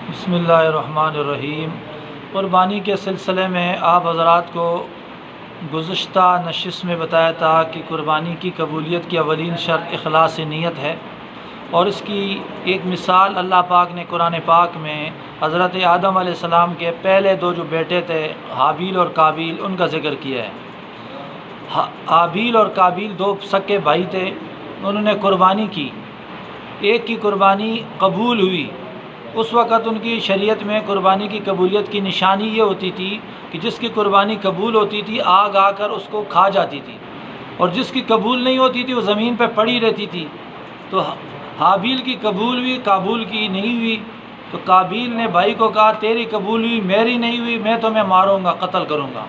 بسم اللہ الرحمن الرحیم۔ قربانی کے سلسلے میں آپ حضرات کو گزشتہ نشست میں بتایا تھا کہ قربانی کی قبولیت کی اولین شرط اخلاص نیت ہے، اور اس کی ایک مثال اللہ پاک نے قرآن پاک میں حضرت آدم علیہ السلام کے پہلے دو جو بیٹے تھے حابیل اور قابیل، ان کا ذکر کیا ہے۔ حابیل اور قابیل دو سکے بھائی تھے، انہوں نے قربانی کی، ایک کی قربانی قبول ہوئی۔ اس وقت ان کی شریعت میں قربانی کی قبولیت کی نشانی یہ ہوتی تھی کہ جس کی قربانی قبول ہوتی تھی آگ آ کر اس کو کھا جاتی تھی، اور جس کی قبول نہیں ہوتی تھی وہ زمین پہ پڑی رہتی تھی۔ تو حابیل کی قبول ہوئی، قابول کی نہیں ہوئی، تو قابیل نے بھائی کو کہا تیری قبول ہوئی، میری نہیں ہوئی، میں تمہیں ماروں گا، قتل کروں گا۔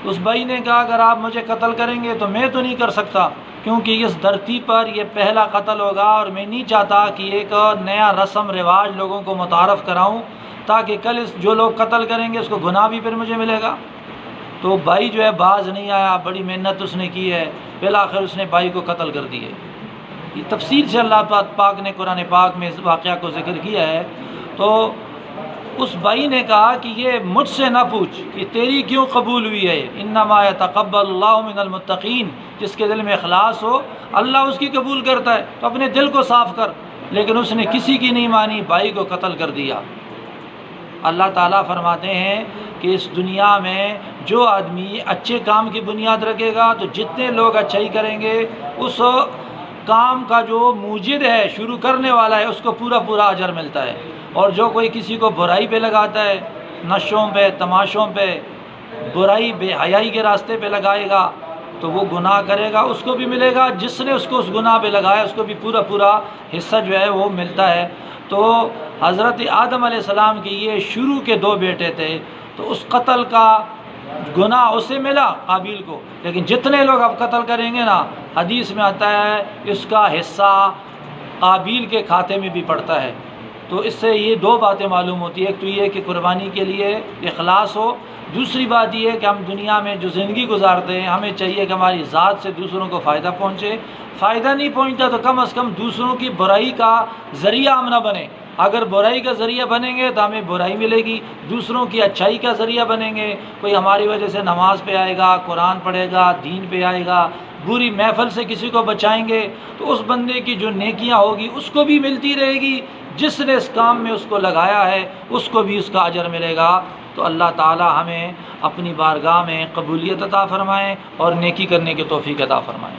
اس بھائی نے کہا اگر آپ مجھے قتل کریں گے تو میں تو نہیں کر سکتا، کیونکہ اس دھرتی پر یہ پہلا قتل ہوگا، اور میں نہیں چاہتا کہ ایک نیا رسم رواج لوگوں کو متعارف کراؤں تاکہ کل جو لوگ قتل کریں گے اس کو گناہ بھی پھر مجھے ملے گا۔ تو بھائی جو ہے باز نہیں آیا، بڑی محنت اس نے کی ہے، بالآخر اس نے بھائی کو قتل کر دیے۔ یہ تفصیل سے اللہ پاک نے قرآن پاک میں اس واقعہ کو ذکر کیا ہے۔ تو اس بھائی نے کہا کہ یہ مجھ سے نہ پوچھ کہ تیری کیوں قبول ہوئی ہے، انما یتقبل اللہ من المتقین، جس کے دل میں اخلاص ہو اللہ اس کی قبول کرتا ہے، تو اپنے دل کو صاف کر۔ لیکن اس نے کسی کی نہیں مانی، بھائی کو قتل کر دیا۔ اللہ تعالیٰ فرماتے ہیں کہ اس دنیا میں جو آدمی اچھے کام کی بنیاد رکھے گا تو جتنے لوگ اچھائی کریں گے اس کام کا جو موجد ہے، شروع کرنے والا ہے، اس کو پورا پورا اجر ملتا ہے۔ اور جو کوئی کسی کو برائی پہ لگاتا ہے، نشوں پہ، تماشوں پہ، برائی بے حیائی کے راستے پہ لگائے گا تو وہ گناہ کرے گا، اس کو بھی ملے گا، جس نے اس کو اس گناہ پہ لگایا اس کو بھی پورا پورا حصہ جو ہے وہ ملتا ہے۔ تو حضرت آدم علیہ السلام کے یہ شروع کے دو بیٹے تھے، تو اس قتل کا گناہ اسے ملا قابیل کو، لیکن جتنے لوگ اب قتل کریں گے نا، حدیث میں آتا ہے اس کا حصہ قابیل کے کھاتے میں بھی پڑتا ہے۔ تو اس سے یہ دو باتیں معلوم ہوتی ہے، ایک تو یہ کہ قربانی کے لیے اخلاص ہو، دوسری بات یہ ہے کہ ہم دنیا میں جو زندگی گزارتے ہیں ہمیں چاہیے کہ ہماری ذات سے دوسروں کو فائدہ پہنچے، فائدہ نہیں پہنچتا تو کم از کم دوسروں کی برائی کا ذریعہ ہم نہ بنیں۔ اگر برائی کا ذریعہ بنیں گے تو ہمیں برائی ملے گی، دوسروں کی اچھائی کا ذریعہ بنیں گے، کوئی ہماری وجہ سے نماز پہ آئے گا، قرآن پڑھے گا، دین پہ آئے گا، بری محفل سے کسی کو بچائیں گے تو اس بندے کی جو نیکیاں ہوگی اس کو بھی ملتی رہے گی، جس نے اس کام میں اس کو لگایا ہے اس کو بھی اس کا اجر ملے گا۔ تو اللہ تعالی ہمیں اپنی بارگاہ میں قبولیت عطا فرمائیں اور نیکی کرنے کی توفیق عطا فرمائیں۔